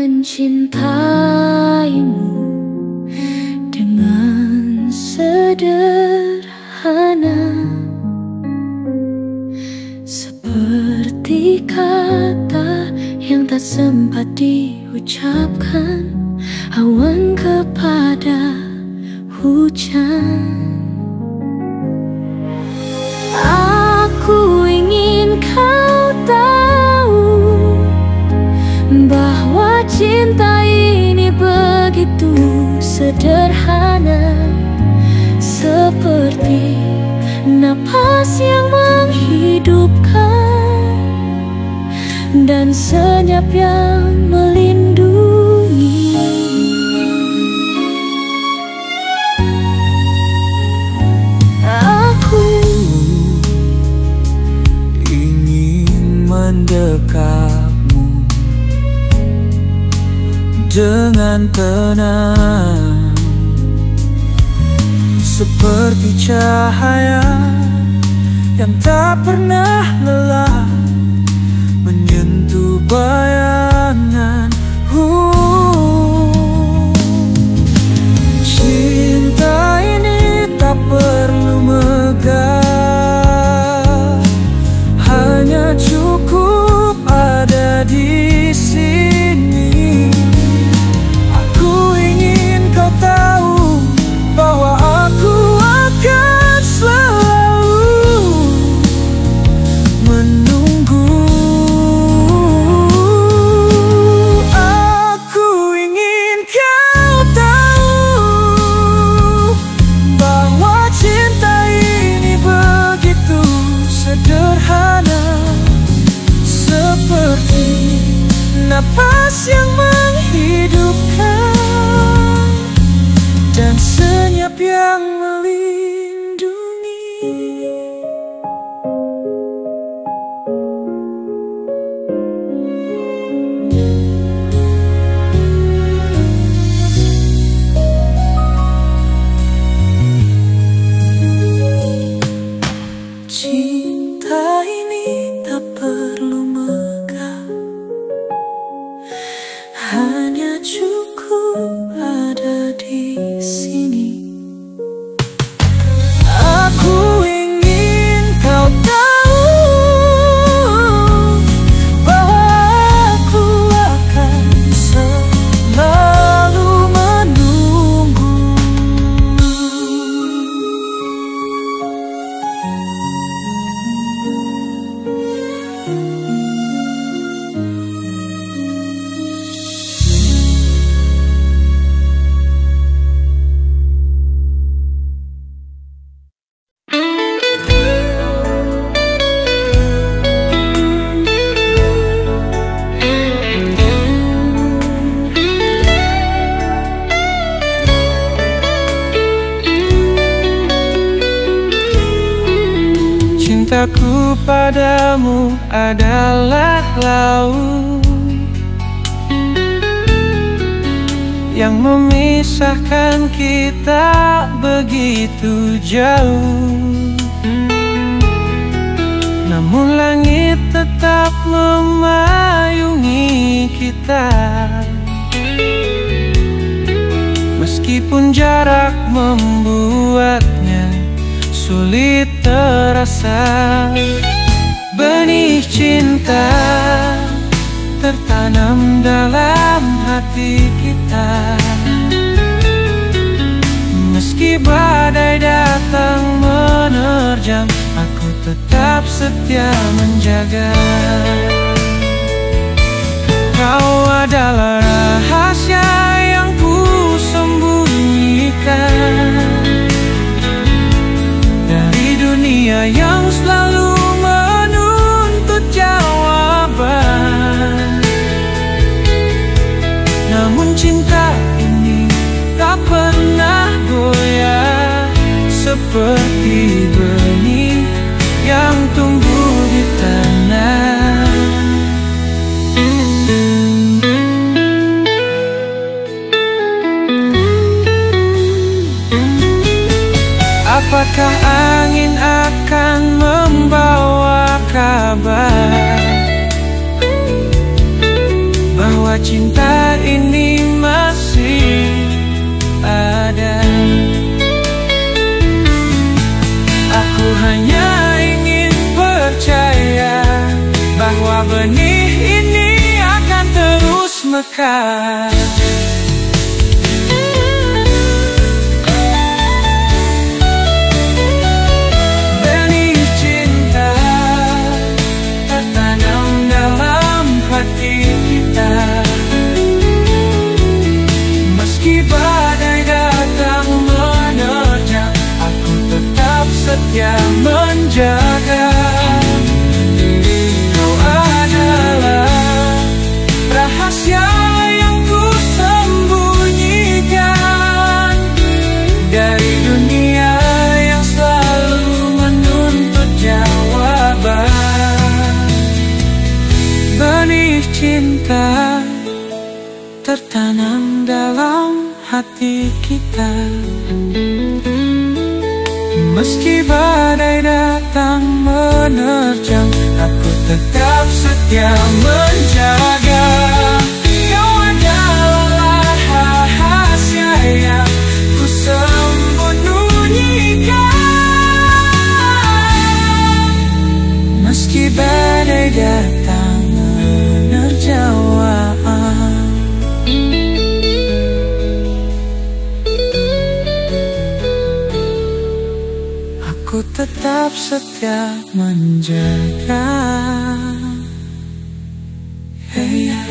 mencintaimu dengan sederhana, seperti kata yang tak sempat diucapkan, awan kepada hujan. Aku ingin kau tahu bahwa cinta ini begitu sederhana, seperti napas yang menghidupkan dan senyap yang melindungi. Aku ingin mendekapmu dengan tenang, seperti cahaya yang tak pernah lelah menyentuh bayangan. Cinta ini tak perlu megah, hanya cukup ada di sini. Aku ingin kau tahu bahwa aku akan selalu menunggu. Aku ingin kau tahu bahwa cinta ini begitu sederhana, seperti napas yang menghidupkan dan senyap yang melindungi. Cinta ini tak perlu megah, hanya cukup ada di sini. Aku ingin kau tahu bahwa aku akan selalu menunggu. Cintaku padamu adalah laut yang memisahkan kita begitu jauh, namun langit tetap memayungi kita. Meskipun jarak membuatnya sulit terasa, benih cinta tertanam dalam hati kita. Meski badai datang menerjang, aku tetap setia menjaga. Kau adalah rahasia yang ku sembunyikan dari dunia yang selalu menuntut jawaban. Namun cinta ini tak pernah goyah, seperti benih yang tumbuh di tanah. Apakah angin akan membawa kabar bahwa bahwa cinta ini masih ada. Aku hanya ingin percaya bahwa benih ini akan terus mekar. Benih cinta tertanam dalam hati kita. Meski badai datang menerjang, aku tetap setia menjaga. Kau adalah rahasia yang ku sembunyikan dari dunia yang selalu menuntut jawaban. Benih cinta tertanam dalam hati kita. Meski badai datang menerjang, aku tetap setia menjaga. Kau adalah rahasia yang ku sembunyikan. Meski badai datang menerjang, aku tetap setia menjaga. Hey, yeah.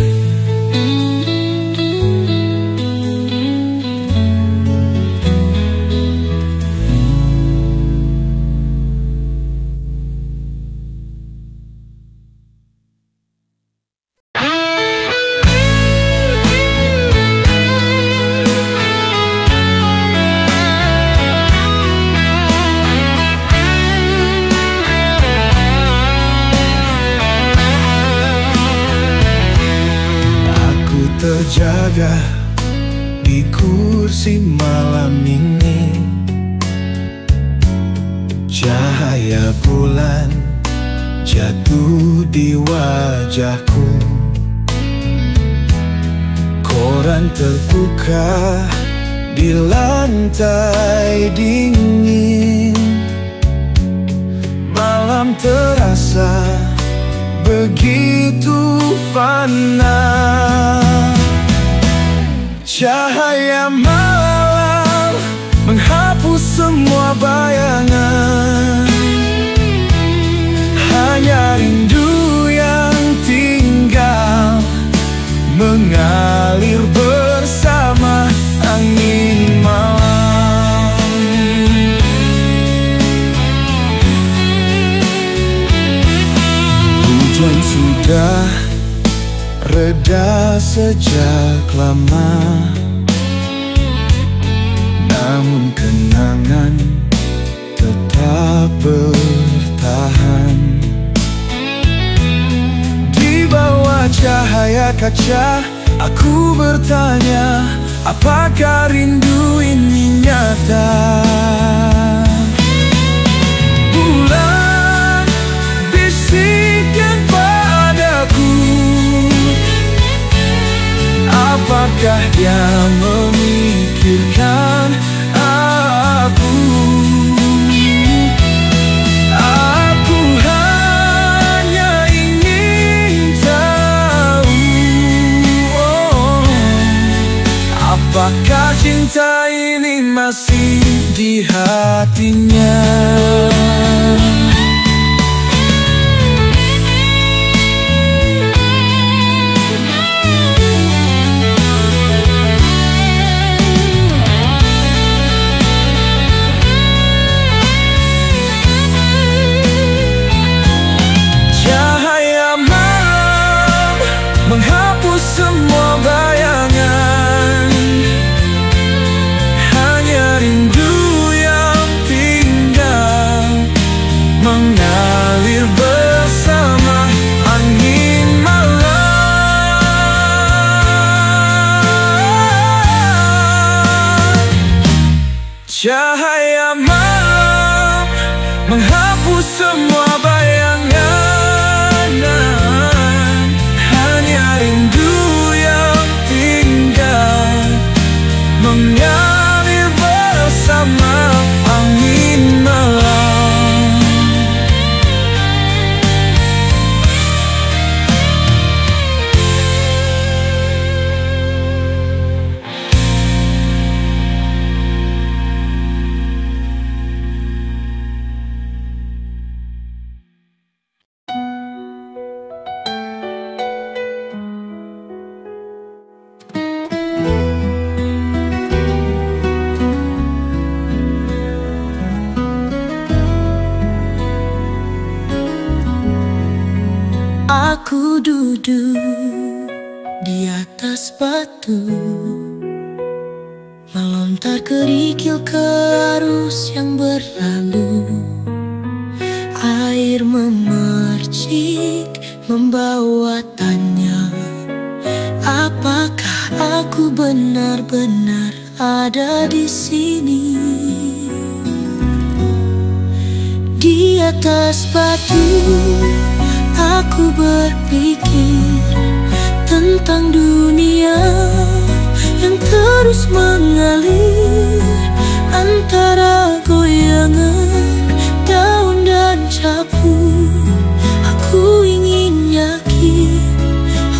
Terjaga di kursi malam ini, cahaya bulan jatuh di wajahku. Koran terbuka di lantai dingin. Malam terasa begitu fana. Cahaya malam menghapus semua bayangan. Hanya rindu yang tinggal mengalir bersama angin malam. Hujan sudah reda sejak lama, namun kenangan tetap bertahan. Di bawah cahaya kaca, aku bertanya, apakah rindu ini nyata? Bulan bisikan padaku, apakah dia memikirkan aku? Aku hanya ingin tahu, apakah cinta ini masih di hatinya? Menghapus semua bayangan, hanya rindu yang tinggal mengalir bersama angin malam. Cahaya malam menghapus semua bayangan, hanya rindu yang duduk di atas batu, melontar kerikil ke arus yang berlalu. Air memercik membawa tanya, apakah aku benar-benar ada di sini? Di atas batu aku berpikir tentang dunia yang terus mengalir antara goyangan daun dan capur. Aku ingin yakin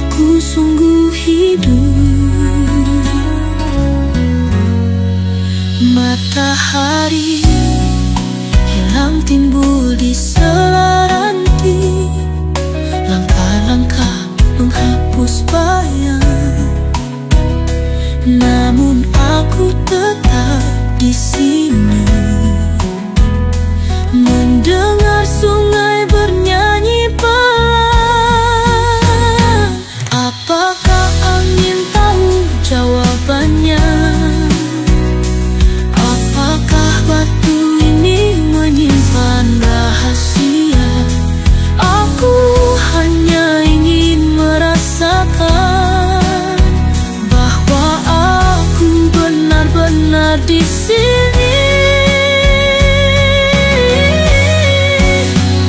aku sungguh hidup. Matahari hilang timbul di selaranti, langkah-langkah menghapus bayang. Namun aku tetap di sini, mendengar sungai bernyanyi pelan. Apakah angin tahu jawabannya? Apakah batu ini menyimpan rahasia? Aku hanya ingin merasakan bahwa aku benar-benar di sini.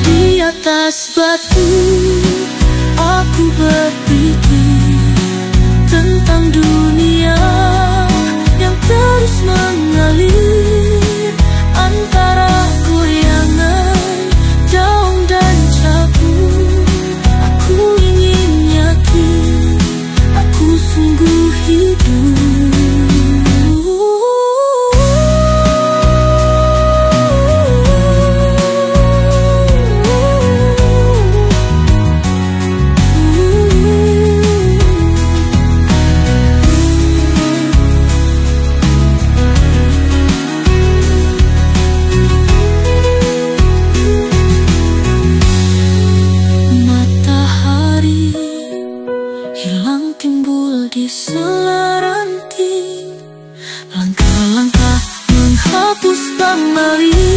Di atas batu aku berpikir tentang dunia yang terus mengalir antara goyangan daun dan capur. Aku ingin yakin aku sungguh hidup. Matahari hilang timbul di selaranti, langkah-langkah menghapus pamali.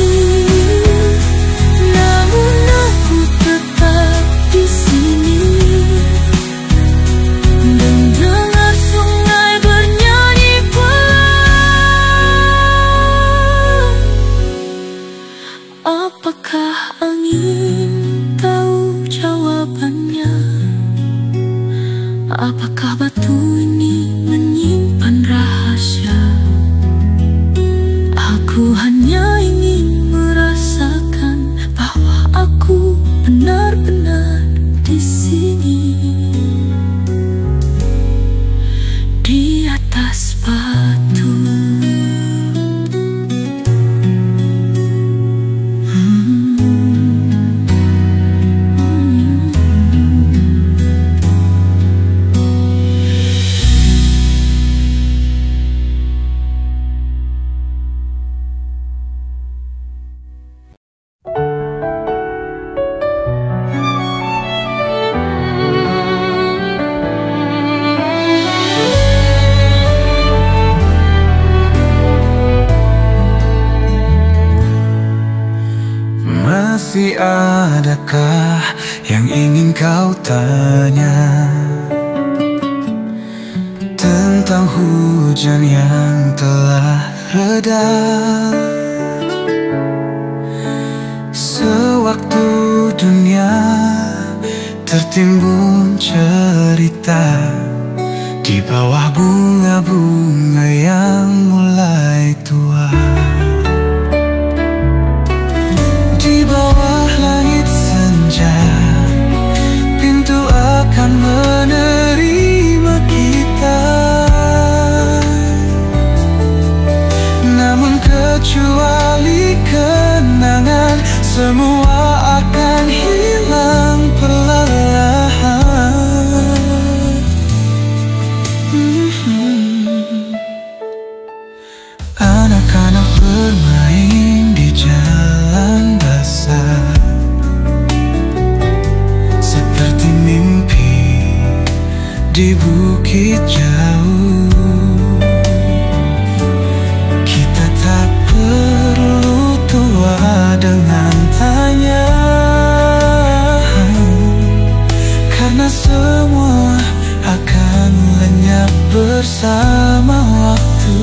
Namun aku tetap di sini, mendengar sungai bernyanyi pelan. Apakah angin tahu jawabannya? Apakah batu ini menyimpan rahasia? Aku hanya ingin merasakan bahwa aku benar-benar di sini, di atas batu. Masih adakah yang ingin kau tanya tentang hujan yang telah reda? Sewaktu dunia tertimbun cerita di bawah bunga-bunga yang mulai tua. Di bawah langit senja, pintu akan menerima kita. Namun kecuali kenangan, semua akan hilang perlahan. Anak-anak bermain di jalan basah, seperti mimpi bersama waktu.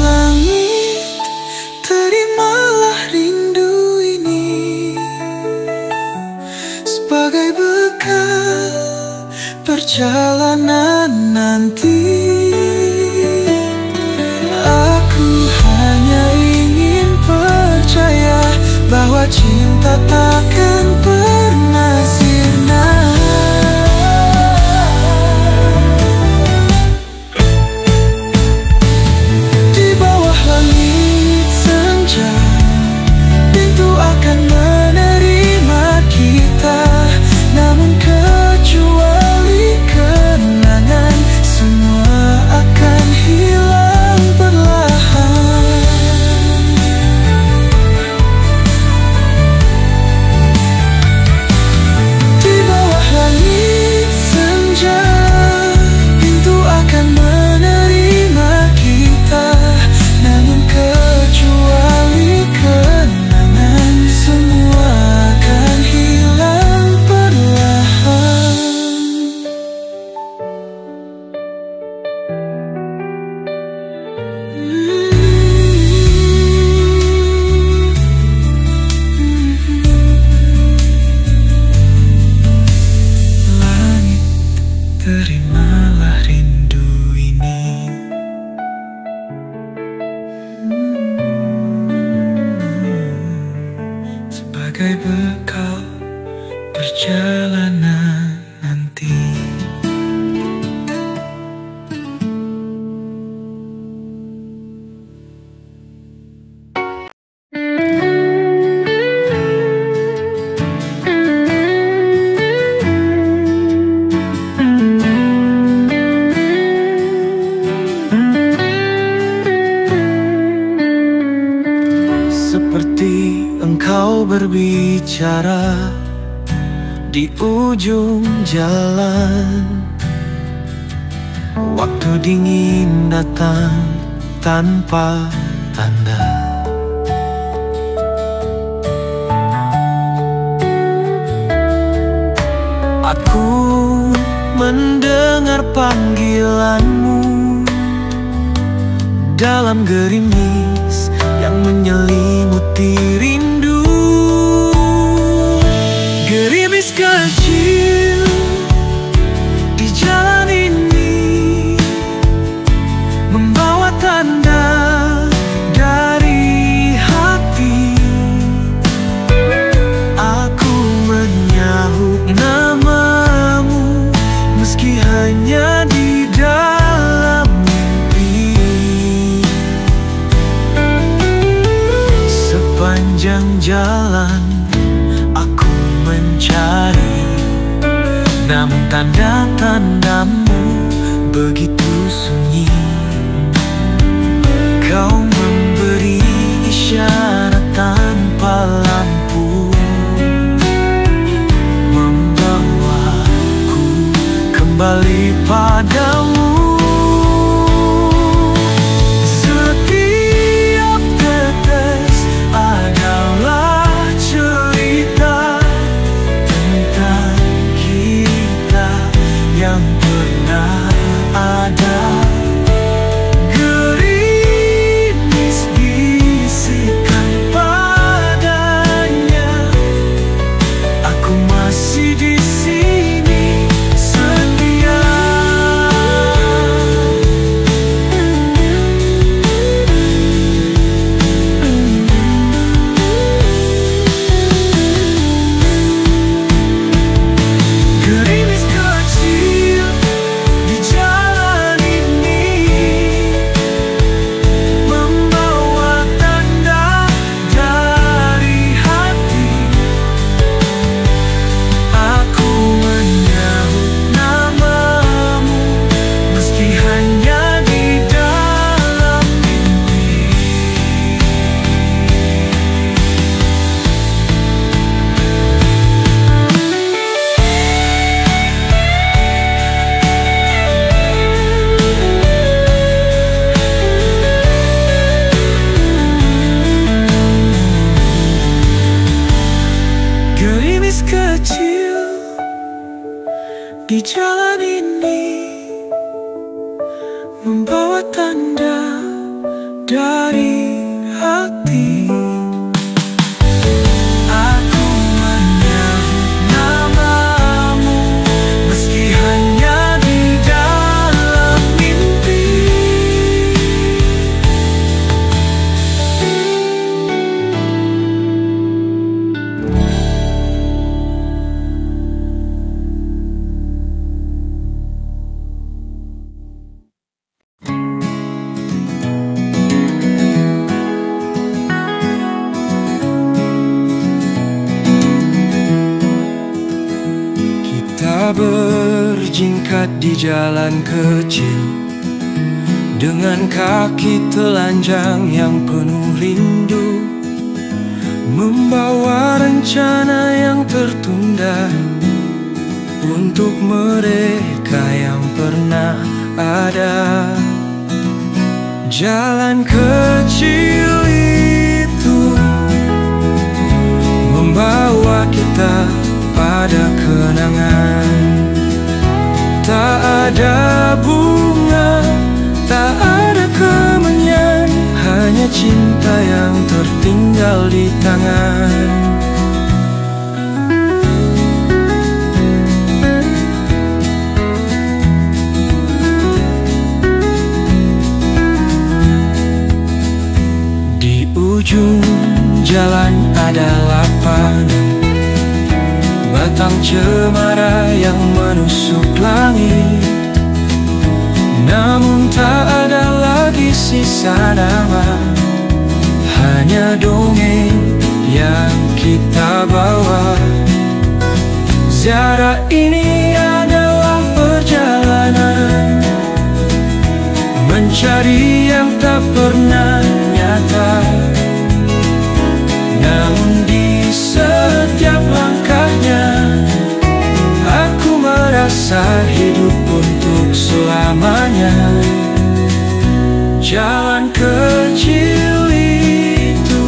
Langit, terimalah rindu ini sebagai bekal perjalanan nanti. Aku hanya ingin percaya bahwa cinta takkan pernah sirna. Di bawah langit senja, pintu akan menerima kita. Namun kecuali kenangan, semua akan hilang perlahan. Di bawah langit senja, pintu akan menerima kita. Namun kecuali kenangan, semua akan hilang perlahan. Langit, terimalah rindu ini sebagai bekal perjalanan nanti. Seperti engkau berbicara di ujung jalan, waktu dingin datang tanpa tanda. Aku mendengar panggilanmu dalam gerimis yang menyelimuti rindu. Gerimis kecil di jalan ini membawa tanda dari hati. Aku menyahut namamu meski hanya di dalam mimpi. Sepanjang jalan aku mencari, namun tanda-tandamu begitu sunyi. Kau memberi isyarat tanpa lampu, membawaku kembali padamu. Setiap tetes adalah cerita tentang kita yang pernah ada. Gerimis bisikan padanya, aku masih di sini setia. Gerimis kecil di jalan ini membawa tanda dari hati. Aku menyahut namamu meski hanya di dalam mimpi. Gerimis kecil di jalan ini membawa tanda dari hati. Aku menyebut namamu meski hanya di dalam mimpi. Kita berjingkat di jalan kecil dengan kaki telanjang yang penuh rindu, membawa rencana yang tertunda untuk mereka yang pernah ada. Jalan kecil itu membawa kita pada kenangan. Tak ada bunga, tak ada kemenyan, hanya cinta yang tertinggal di tangan. Di ujung jalan ada lapangan, batang cemara yang menusuk langit. Namun tak ada lagi sisa nama, hanya dongeng yang kita bawa. Ziarah ini adalah perjalanan mencari yang tak pernah nyata. Namun di setiap langkahnya aku merasa hidup untuk selamanya. Jalan kecil itu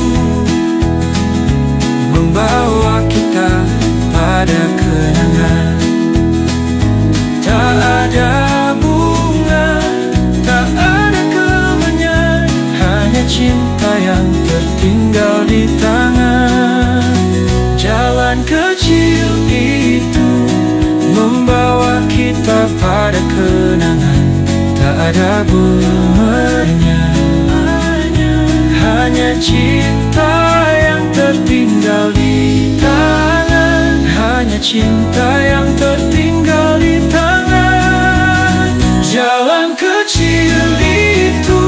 membawa kita pada kenangan. Tak ada bunga, tak ada kemenyan, hanya cinta yang tertinggal di tangan. Jalan kecil itu membawa kita pada kenangan. Tak ada bunganya, hanya cinta yang tertinggal di tangan. Hanya cinta yang tertinggal di tangan. Jalan kecil itu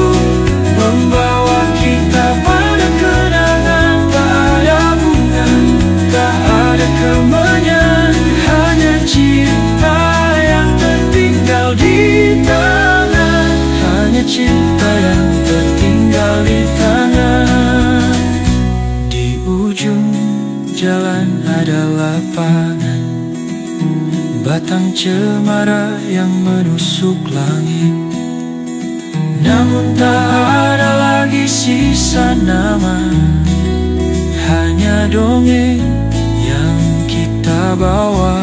membawa kita pada kenangan. Tak ada bunga, tak ada kemenyan, hanya cinta yang tertinggal di tangan. Hanya cinta yang tertinggal di tangan. Di ujung jalan ada lapangan, batang cemara yang menusuk langit. Namun tak ada lagi sisa nama, hanya dongeng yang kita bawa.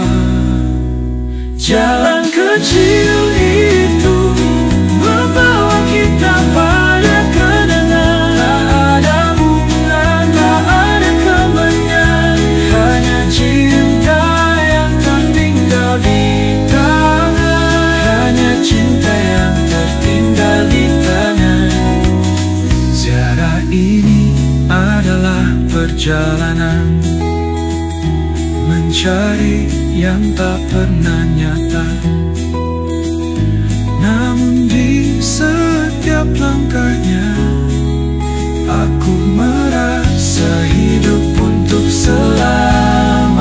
Jalan kecil itu membawa kita pada kenangan. Tak ada bunga, tak ada kemenyan, hanya cinta yang tertinggal di tangan. Hanya cinta yang tertinggal di tangan. Ziarah ini adalah perjalanan mencari yang tak pernah nyata. Namun di setiap langkahnya aku merasa hidup untuk selamanya.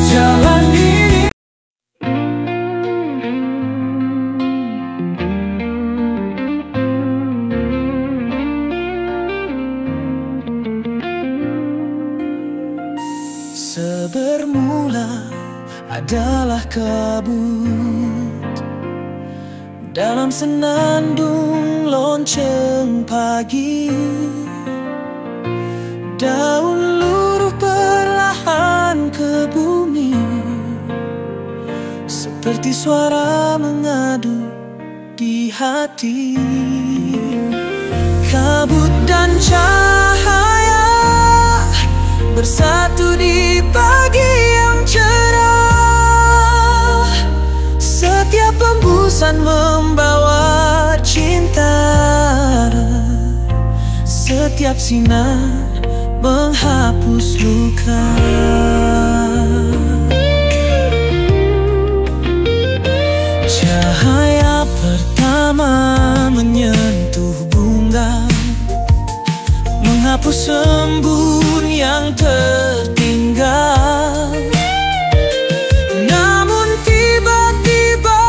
Jalan ini sebermula adalah kabut dalam senandung lonceng pagi. Daun luruh perlahan ke bumi suara mengadu di hati. Kabut dan cahaya bersatu di pagi yang cerah. Setiap hembusan membawa cinta, setiap sinar menghapus luka. Cahaya pertama menyentuh bunga, menghapus embun yang tertinggal. Namun tiba-tiba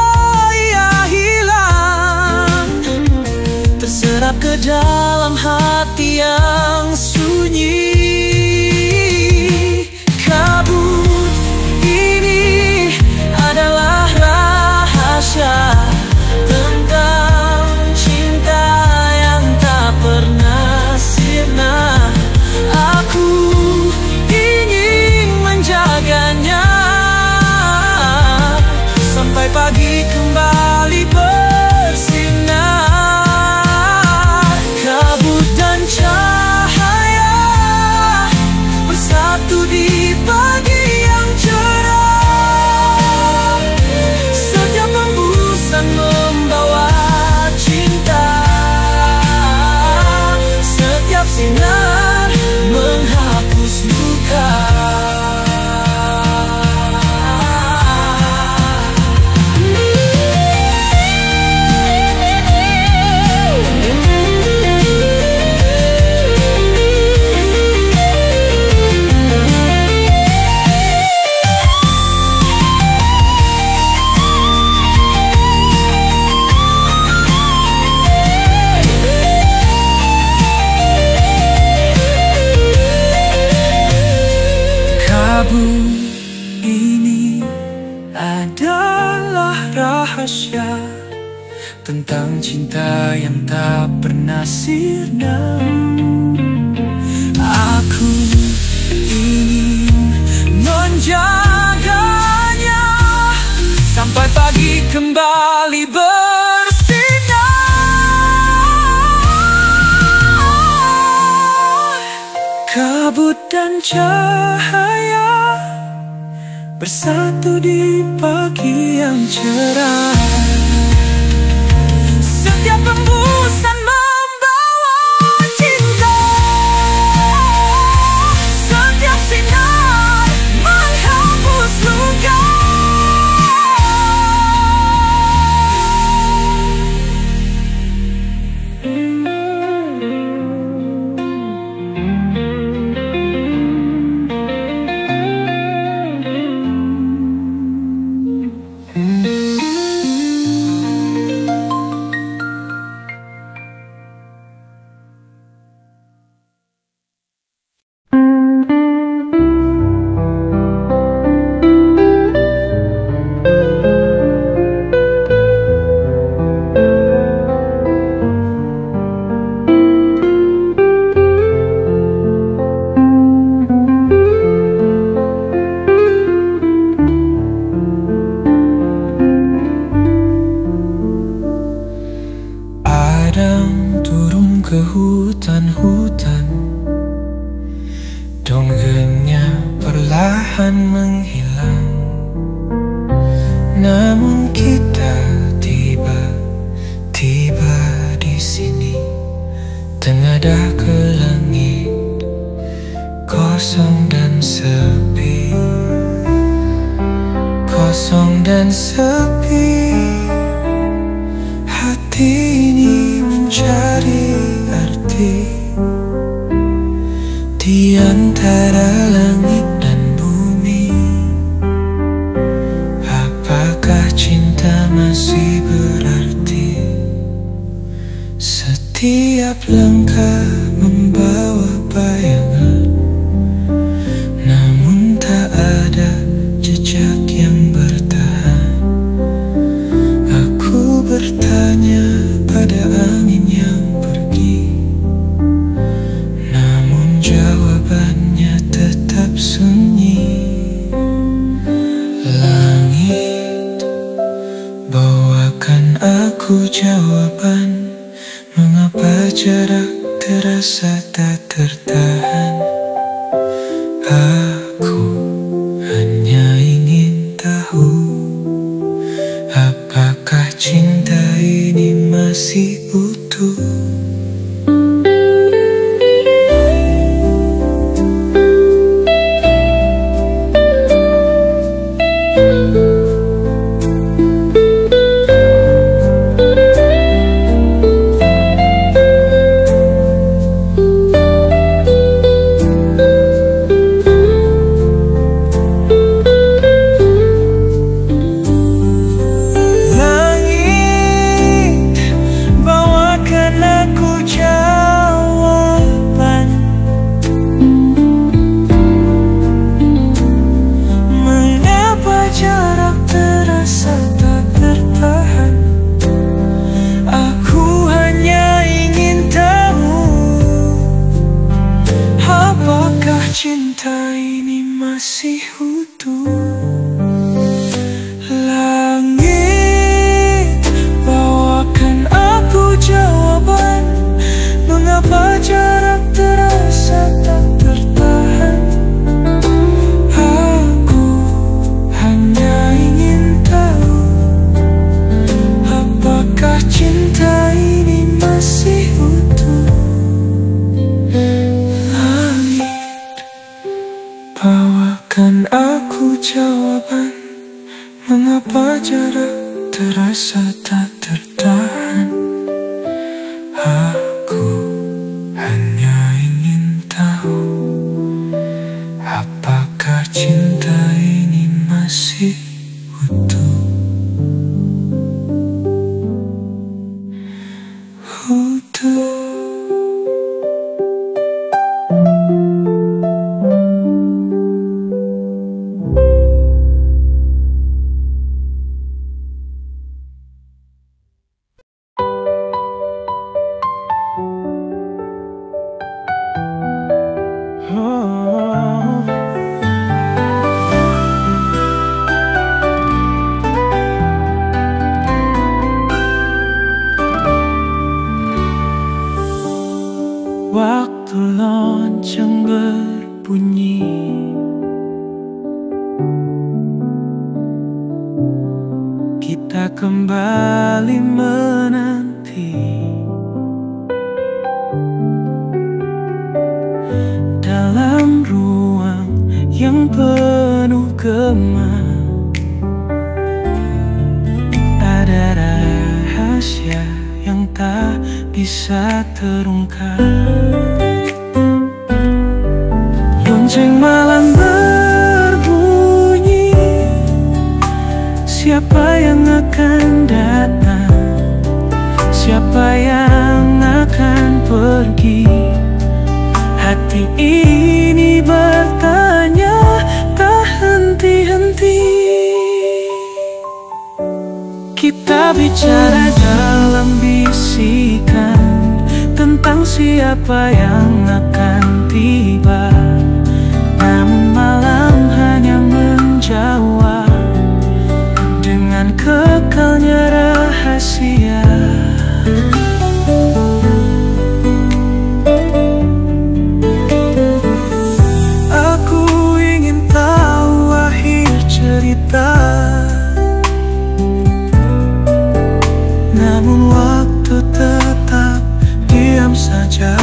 ia hilang, terserap ke dalam hati yang sunyi. Kabut ini adalah rahasia tentang cinta yang tak pernah sirna. Aku ingin menjaganya sampai pagi kembali bersinar. Kabut dan cahaya bersatu di pagi yang cerah. Setiap hembusan membawa cinta, setiap sinar menghapus luka. Kabut ini adalah rahasia tentang cinta yang tak pernah sirna. Aku ingin menjaganya sampai pagi kembali bersinar. Kabut dan cahaya bersatu di pagi yang cerah. Setiap hembusan membawa cinta, setiap sinar menghapus luka. Ke hutan-hutan, donggenya perlahan menghilang. Namun kita tiba-tiba di sini, tengadah ke langit, kosong dan sepi, kosong dan sepi. Hati ini mencari arti di antara langit dan bumi. Apakah cinta masih berarti? Setiap langkah membawa bayangan, namun tak ada jejak yang bertahan. Aku bertanya pada angin yang pergi, namun jawabannya tetap sunyi. Langit jarak terasa tak tertahan. Aku hanya ingin tahu, apakah cinta ini masih utuh? Cinta ini masih utuh. Langit, bawakan aku jawaban, mengapa jarak terasa tak tertahan. Aku hanya ingin tahu, apakah cinta ini masih utuh. Bawakan aku jawaban, mengapa jarak terasa tak tertahan. Aku hanya ingin tahu, apakah cinta ini masih utuh. Utuh. Waktu lonceng berbunyi, kita kembali menanti dalam ruang yang penuh gema. Ada rahasia yang tak bisa terungkap. Lonceng malam berbunyi, siapa yang akan datang, siapa yang akan pergi. Hati ini bertanya tak henti-henti. Kita bicara dalam bisikan tentang siapa yang akan tiba, namun malam hanya menjawab dengan kekalnya rahasia. Aku ingin tahu akhir cerita, namun waktu tetap diam saja.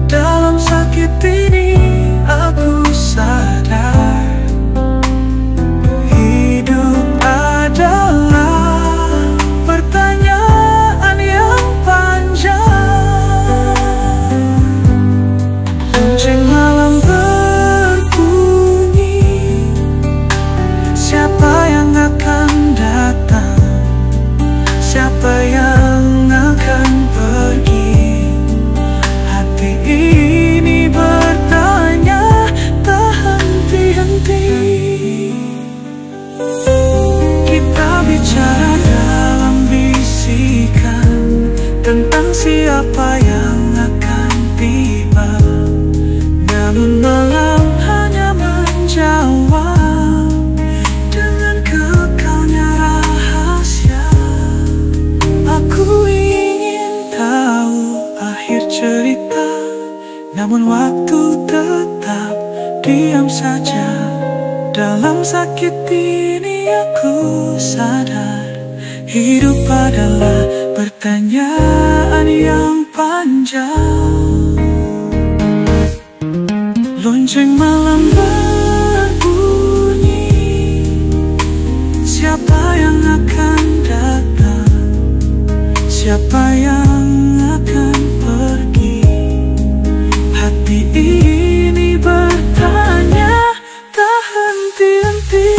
Dalam sakit saja. Dalam sakit ini aku sadar, hidup adalah pertanyaan yang panjang. Lonceng malam berbunyi, siapa yang akan datang? Siapa yang akan pergi? Hati ini bertanya, tak henti-henti.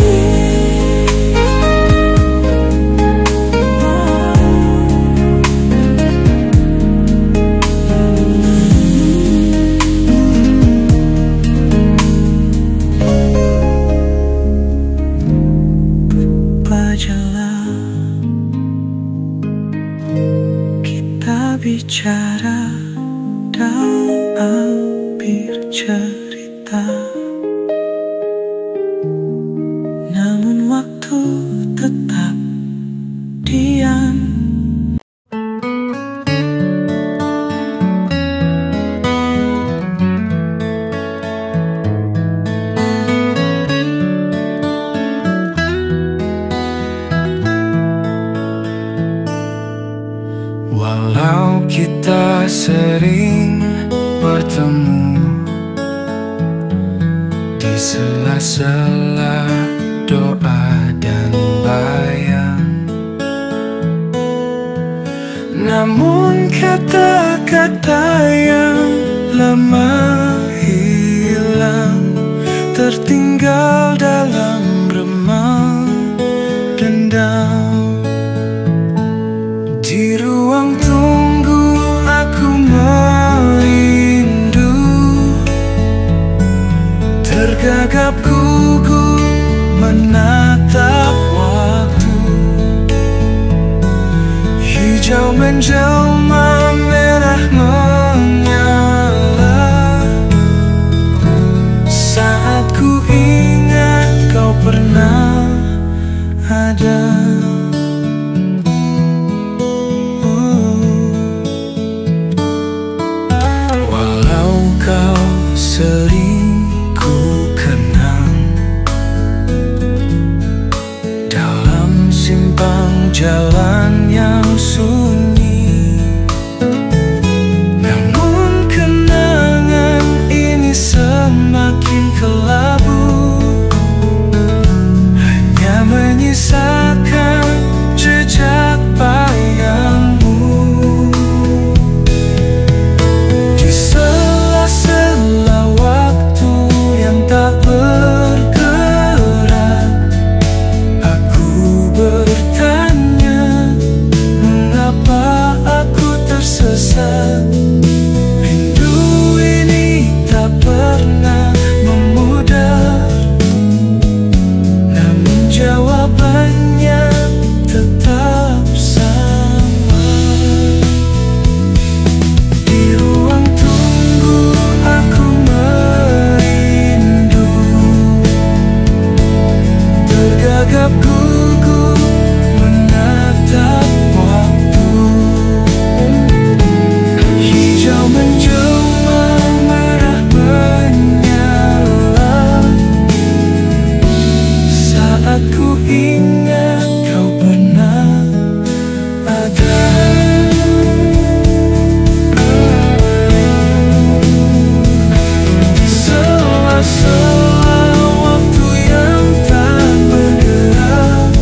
Bicara dalam air cerita, namun waktu tetap diam. Walau kita sering bertemu di sela-sela doa dan bayang, namun kata-kata yang lama hilang, tertinggal dalam remang dendam. Di ruang tunggu aku merindu, tergagap gugup menatap waktu. Hijau menjelma, merah menyala, saat ku ingat kau pernah ada. Kau sering ku kenang dalam simpang jalan yang sunyi, namun kenangan ini semakin kelabu, hanya menyisakan jejak bayangmu. Rindu ini tak pernah memudar, namun jawabannya tetap sama. Di ruang tunggu aku merindu, tergagap gugup menatap waktu. Hijau menjelma, merah menyala, saat ku ingat kau pernah ada. Sela-sela waktu yang tak bergerak,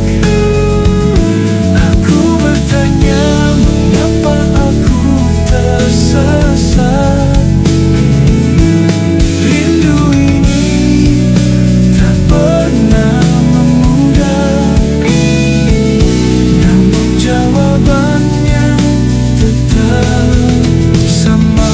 aku bertanya mengapa aku tersesat. Rindu ini tak pernah memudar, namun jawabannya tetap sama.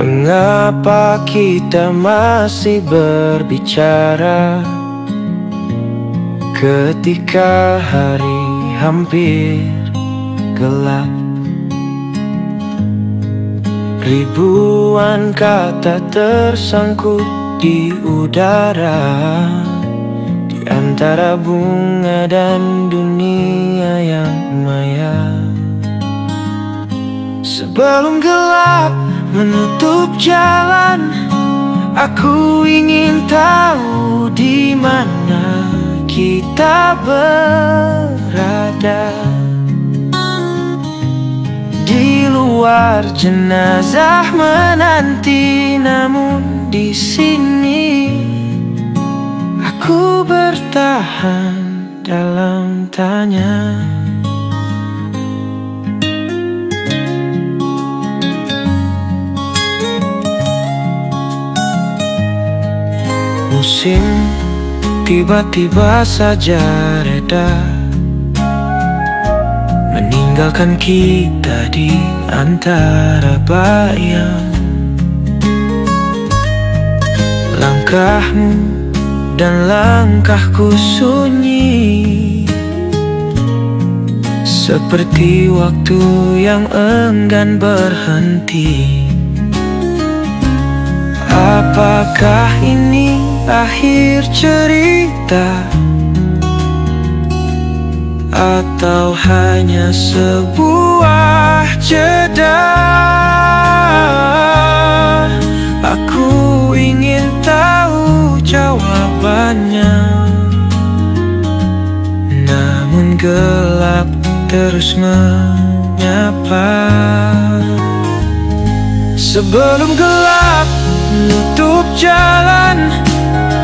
Mengapa kita masih berbicara? Ketika hari hampir gelap, ribuan kata tersangkut di udara, di antara bunga dan dunia yang maya. Sebelum gelap menutup jalan, aku ingin tahu di mana kita berada. Di luar jenazah menanti, namun di sini aku bertahan dalam tanya. Musim tiba-tiba saja reda, meninggalkan kita di antara bayang. Langkahmu dan langkahku sunyi, seperti waktu yang enggan berhenti. Apakah ini akhir cerita, atau hanya sebuah jeda? Aku ingin tahu jawabannya, namun gelap terus menyapa. Sebelum gelap menutup jalan,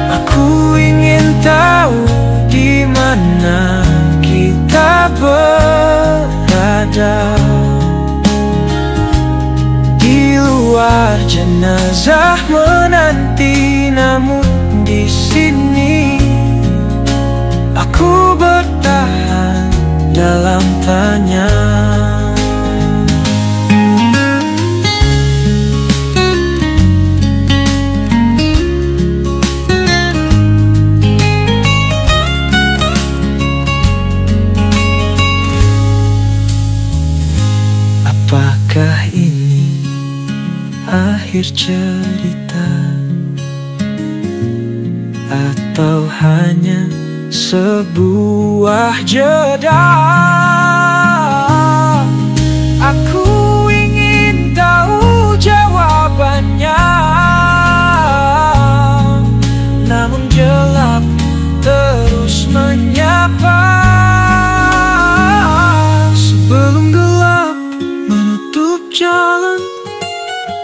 aku ingin tahu di mana kita berada. Di luar jenazah menanti, namun di sini aku bertahan dalam tanya. Apakah ini akhir cerita, atau hanya sebuah jeda? Aku ingin tahu jawabannya, namun gelap terus menyapa. Sebelum gelap menutup jalan,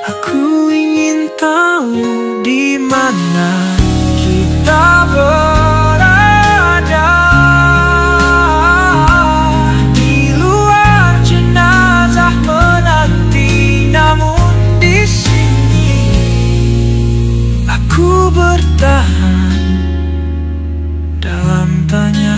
aku ingin tahu di mana kita berada. Di luar jenazah menanti, namun di sini aku bertahan dalam tanya.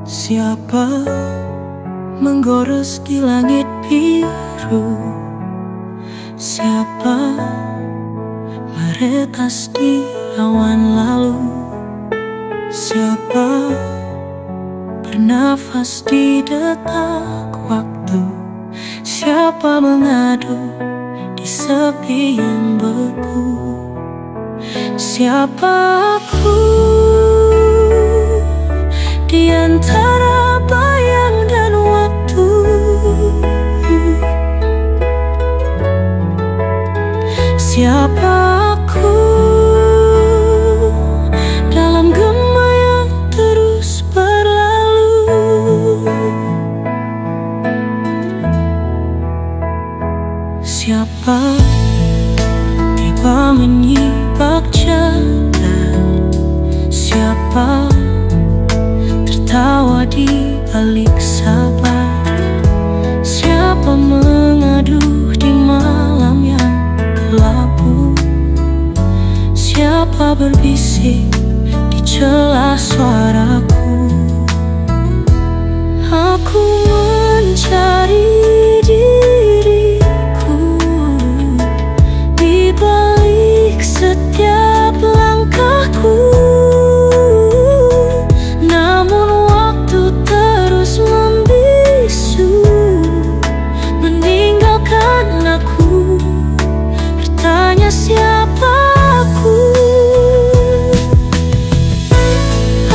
Siapa menggores di langit biru? Siapa meretas di awan lalu? Siapa bernafas di detak waktu? Siapa mengadu di sepi yang beku? Siapa aku di antara bayang dan waktu? Siapa aku dalam gema yang terus berlalu? Siapa tiba menyibak jalan? Siapa tertawa di balik sabar? jelas suaraku. Aku mencari diriku di balik setiap langkahku. Namun waktu terus membisu, meninggalkan aku, bertanya siapa aku.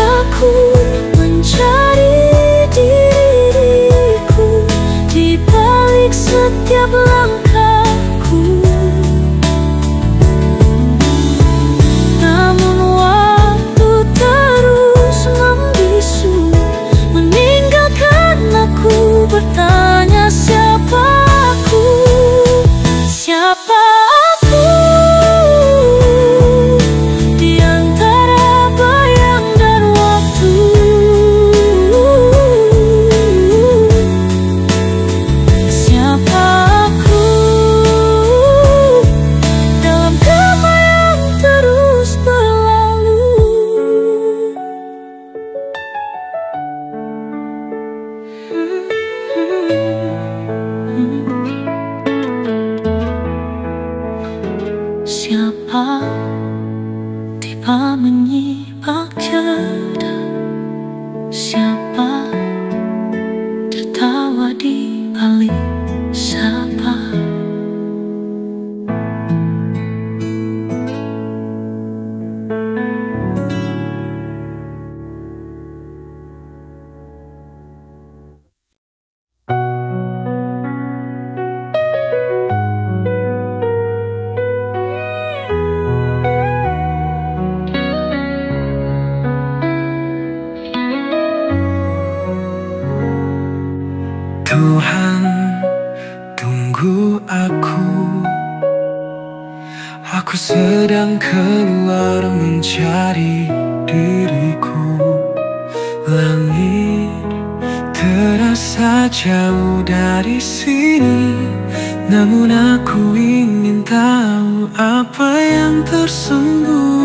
Aku mencari diriku di balik setiap langkahku. Namun waktu terus membisu, meninggalkan aku, bertanya siapa aku. Siapa aku di antara bayang dan waktu? Siapa aku dalam gema yang terus berlalu? Siapa tiba menyibak jeda? Siapa tertawa di balik sapa? Tuhan, tunggu aku. Aku sedang keluar mencari diriku. Langit terasa jauh dari sini, namun aku ingin tahu apa yang tersembunyi.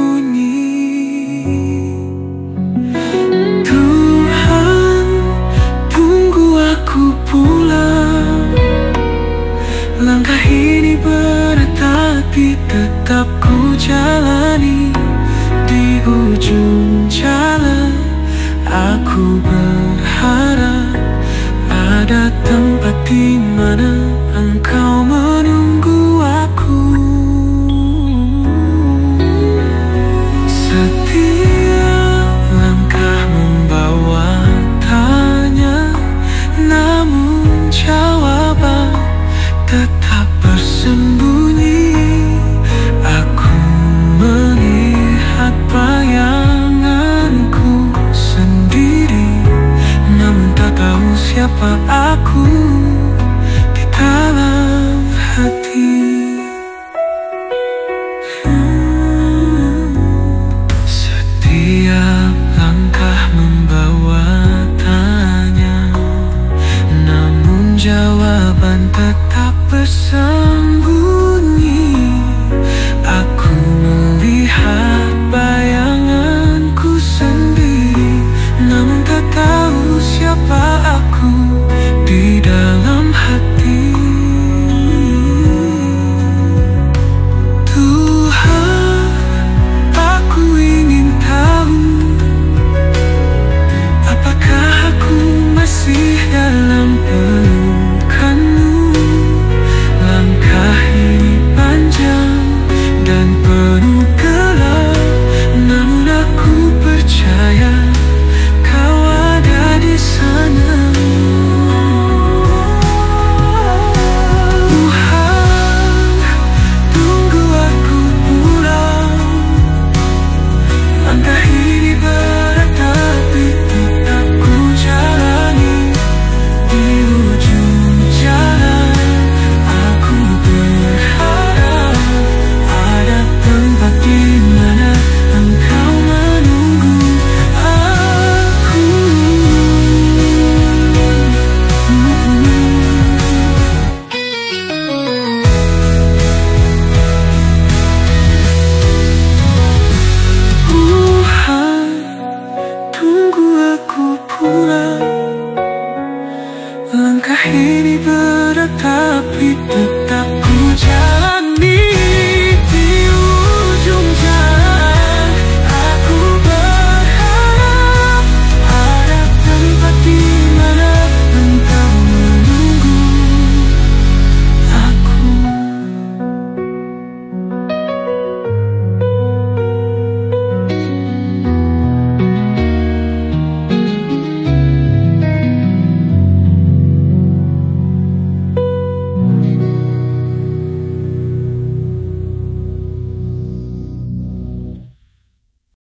Pulang, langkah ini berat tapi tetap ku jalani. Di ujung jalan aku berharap ada tempat di mana engkau menunggu aku. Setiap langkah membawa tanya, namun jawaban tetap bersembunyi. Aku melihat bayanganku sendiri, namun tak tahu siapa aku di dalam hati. Setiap langkah membawa tanya, namun jawaban tetap bersembunyi. Aku melihat bayanganku sendiri, namun tak tahu siapa aku di dalam hati. Tuhan, aku ingin tahu, apakah aku masih dalam pelukanmu? Langkah ini panjang dan penuh gelap, namun aku percaya kau ada di sana. Langkah ini berat tapi tetap ku jalani.